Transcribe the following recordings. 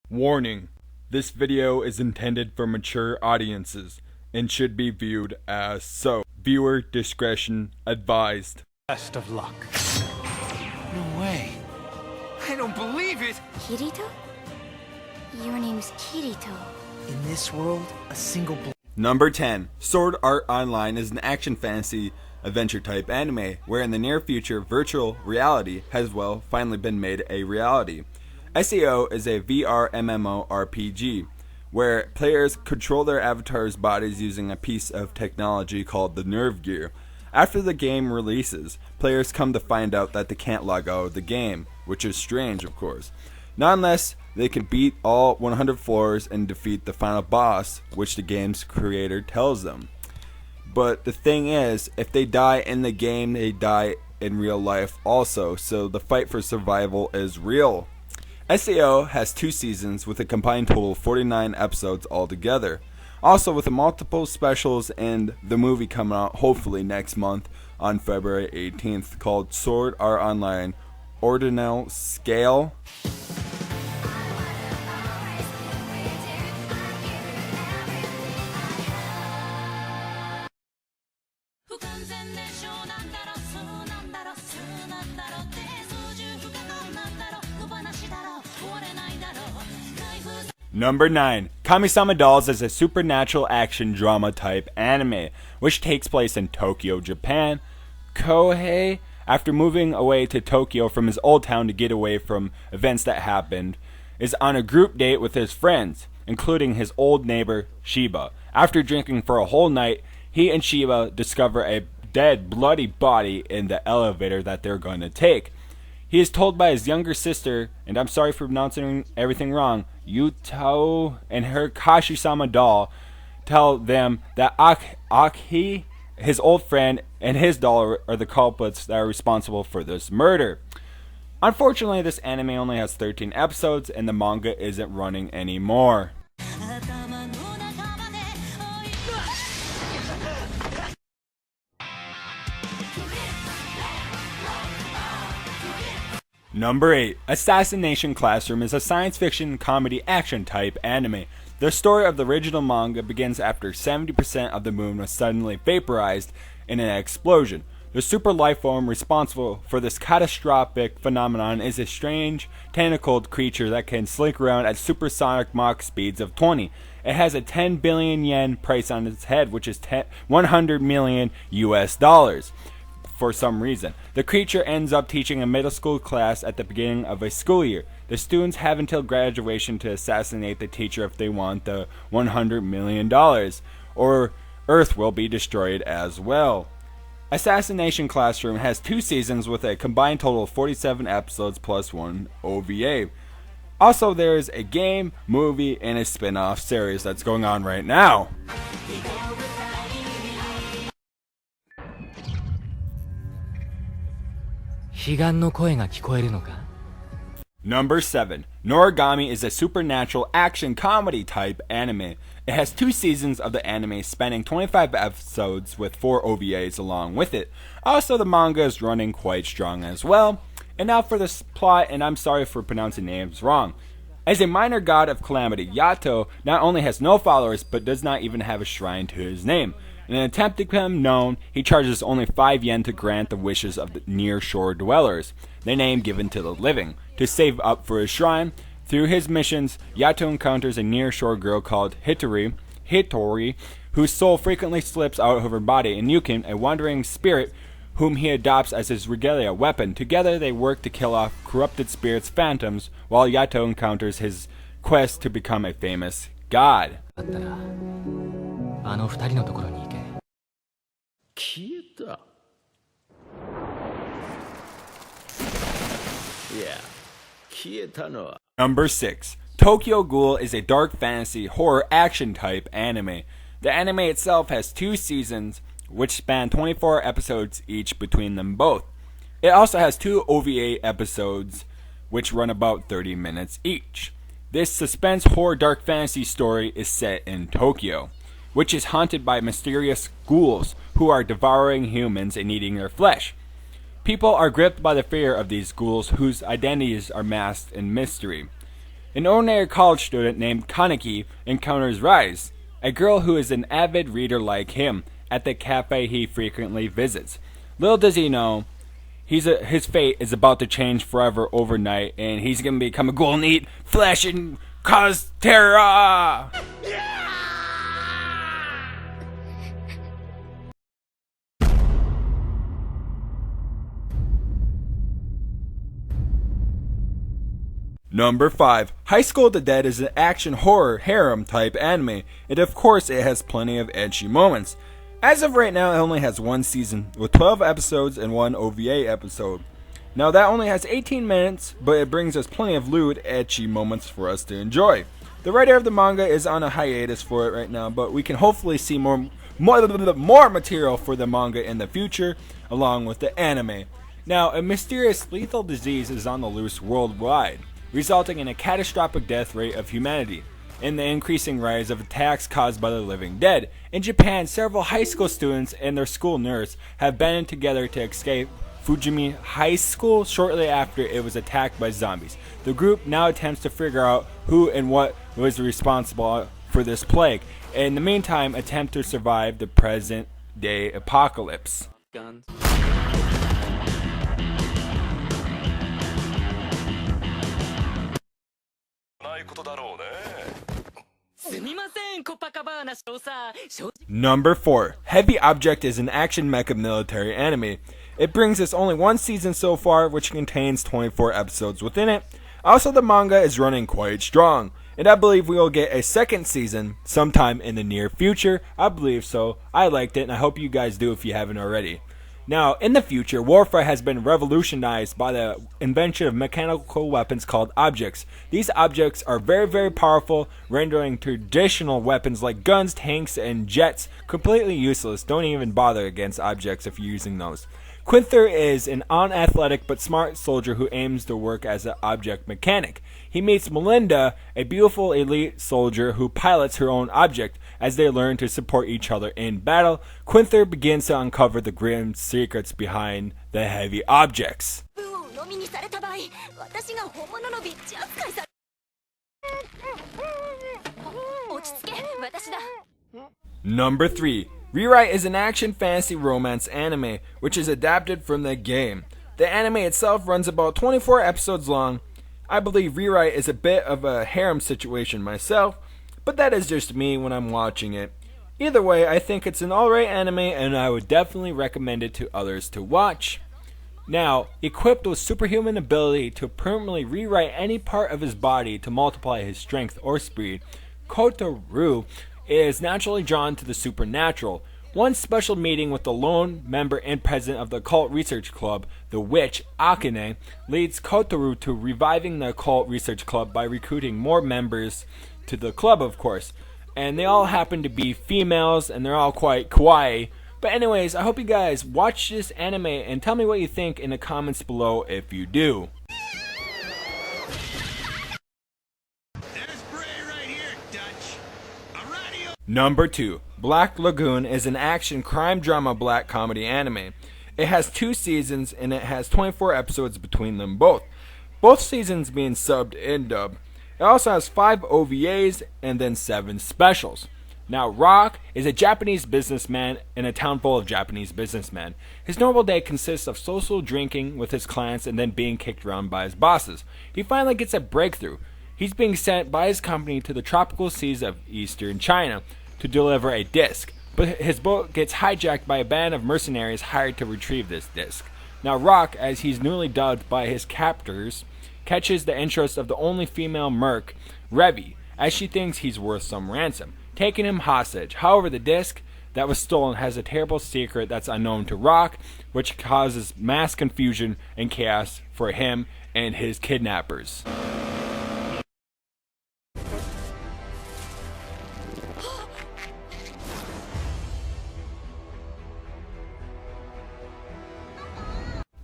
Warning: this video is intended for mature audiences and should be viewed as so. Viewer discretion advised. Best of luck. No way. I don't believe it! Kirito? Your name's Kirito. In this world, a single Number 10. Sword Art Online is an action fantasy adventure type anime where in the near future virtual reality has finally been made a reality. SEO is a VR MMORPG where players control their avatars' bodies using a piece of technology called the Nerve Gear. After the game releases, players come to find out that they can't log out of the game, which is strange, of course. Not unless they can beat all 100 floors and defeat the final boss, which the game's creator tells them. But the thing is, if they die in the game, they die in real life also, so the fight for survival is real. SEO has 2 seasons with a combined total of 49 episodes altogether. Also with multiple specials and the movie coming out hopefully next month on February 18th called Sword Art Online Ordinal Scale. Number 9. Kamisama Dolls is a supernatural action drama type anime, which takes place in Tokyo, Japan. Kohei, after moving away to Tokyo from his old town to get away from events that happened, is on a group date with his friends, including his old neighbor, Shiba. After drinking for a whole night, he and Shiba discover a dead, bloody body in the elevator that they're going to take. He is told by his younger sister, and I'm sorry for pronouncing everything wrong, Yuto and her Kamisama doll tell them that Aki, his old friend, and his doll are the culprits that are responsible for this murder. Unfortunately, this anime only has 13 episodes and the manga isn't running anymore. Number 8. Assassination Classroom is a science fiction comedy action type anime. The story of the original manga begins after 70% of the moon was suddenly vaporized in an explosion. The super life form responsible for this catastrophic phenomenon is a strange, tentacled creature that can slink around at supersonic Mach speeds of 20. It has a 10 billion yen price on its head, which is 100 million US dollars. For some reason, the creature ends up teaching a middle school class at the beginning of a school year. The students have until graduation to assassinate the teacher if they want the $100 million, or Earth will be destroyed as well. Assassination Classroom has 2 seasons with a combined total of 47 episodes plus 1 OVA. Also, there is a game, movie, and a spin-off series that's going on right now. Number 7. Noragami is a supernatural action comedy type anime. It has 2 seasons of the anime spanning 25 episodes with 4 OVAs along with it. Also, the manga is running quite strong as well. And now for this plot, and I'm sorry for pronouncing names wrong. As a minor god of calamity, Yato not only has no followers but does not even have a shrine to his name. In an attempt to become known, he charges only 5 yen to grant the wishes of the near-shore dwellers, the name given to the living. To save up for his shrine, through his missions, Yato encounters a near-shore girl called Hitori, whose soul frequently slips out of her body, and Yukin, a wandering spirit whom he adopts as his regalia weapon. Together they work to kill off corrupted spirits' phantoms, while Yato encounters his quest to become a famous god. あの二人のところに行け。消えた。いや、消えたのは。Number 6. Tokyo Ghoul is a dark fantasy horror action type anime. The anime itself has 2 seasons, which span 24 episodes each between them both. It also has 2 OVA episodes, which run about 30 minutes each. This suspense horror dark fantasy story is set in Tokyo, which is haunted by mysterious ghouls who are devouring humans and eating their flesh. People are gripped by the fear of these ghouls whose identities are masked in mystery. An ordinary college student named Kaneki encounters Rise, a girl who is an avid reader like him, at the cafe he frequently visits. Little does he know, his fate is about to change forever overnight, and he's going to become a ghoul and eat flesh and cause terror! Number 5. High School of the Dead is an action horror harem type anime, and of course it has plenty of ecchi moments. As of right now, it only has one season, with 12 episodes and one OVA episode. Now that only has 18 minutes, but it brings us plenty of lewd, ecchi moments for us to enjoy. The writer of the manga is on a hiatus for it right now, but we can hopefully see more material for the manga in the future, along with the anime. Now, a mysterious lethal disease is on the loose worldwide, resulting in a catastrophic death rate of humanity, and the increasing rise of attacks caused by the living dead. In Japan, several high school students and their school nurse have banded together to escape Fujimi High School shortly after it was attacked by zombies. The group now attempts to figure out who and what was responsible for this plague, and in the meantime attempt to survive the present day apocalypse. Guns. Number 4. Heavy Object is an action mecha military anime. It brings us only one season so far, which contains 24 episodes within it. Also, the manga is running quite strong, and I believe we will get a second season sometime in the near future. I believe so. I liked it, and I hope you guys do if you haven't already. Now, in the future, warfare has been revolutionized by the invention of mechanical weapons called objects. These objects are very, very powerful, rendering traditional weapons like guns, tanks, and jets completely useless. Don't even bother against objects if you're using those. Quinther is an unathletic but smart soldier who aims to work as an object mechanic. He meets Melinda, a beautiful elite soldier who pilots her own object. As they learn to support each other in battle, Quinther begins to uncover the grim secrets behind the heavy objects. Number 3. Rewrite is an action fantasy romance anime, which is adapted from the game. The anime itself runs about 24 episodes long. I believe Rewrite is a bit of a harem situation myself, but that is just me when I'm watching it. Either way, I think it's an alright anime, and I would definitely recommend it to others to watch. Now, equipped with superhuman ability to permanently rewrite any part of his body to multiply his strength or speed, Kotoru is naturally drawn to the supernatural. One special meeting with the lone member and president of the occult research club, the witch Akane, leads Kotoru to reviving the occult research club by recruiting more members to the club, of course. And they all happen to be females, and they're all quite kawaii. But anyways, I hope you guys watch this anime and tell me what you think in the comments below if you do. Number 2. Black Lagoon is an action crime drama black comedy anime. It has 2 seasons and it has 24 episodes between them both. Both seasons being subbed and dubbed. It also has 5 OVAs and then 7 specials. Now, Rock is a Japanese businessman in a town full of Japanese businessmen. His normal day consists of social drinking with his clients and then being kicked around by his bosses. He finally gets a breakthrough. He's being sent by his company to the tropical seas of eastern China to deliver a disc, but his boat gets hijacked by a band of mercenaries hired to retrieve this disc. Now Rock, as he's newly dubbed by his captors, catches the interest of the only female merc, Revy, as she thinks he's worth some ransom, taking him hostage. However, the disc that was stolen has a terrible secret that's unknown to Rock, which causes mass confusion and chaos for him and his kidnappers.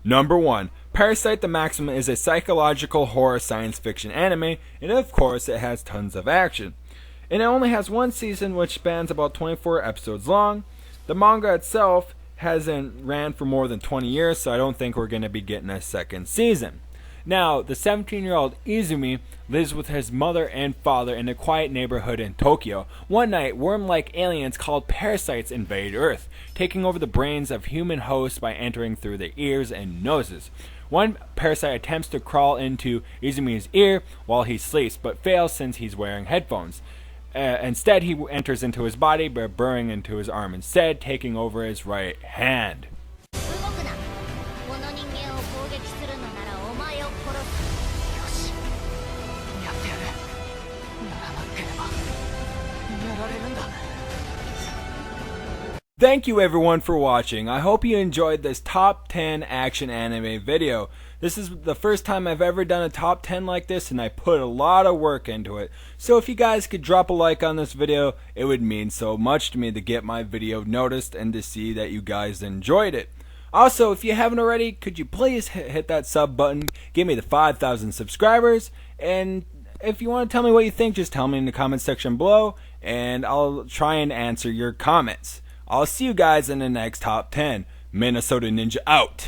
Number 1. Parasyte the Maxim is a psychological horror science fiction anime, and of course it has tons of action. And it only has 1 season which spans about 24 episodes long. The manga itself hasn't ran for more than 20 years, so I don't think we're going to be getting a second season. Now, the 17-year-old Izumi lives with his mother and father in a quiet neighborhood in Tokyo. One night, worm-like aliens called Parasytes invade Earth, taking over the brains of human hosts by entering through their ears and noses. One parasite attempts to crawl into Izumi's ear while he sleeps, but fails since he's wearing headphones. Instead, he enters into his body by burrowing into his arm instead, taking over his right hand. Thank you everyone for watching. I hope you enjoyed this top 10 action anime video. This is the first time I've ever done a top 10 like this, and I put a lot of work into it. So if you guys could drop a like on this video, it would mean so much to me to get my video noticed and to see that you guys enjoyed it. Also, if you haven't already, could you please hit that sub button, give me the 5,000 subscribers, and if you want to tell me what you think, just tell me in the comment section below, and I'll try and answer your comments. I'll see you guys in the next top 10. MinnesotaNnja out.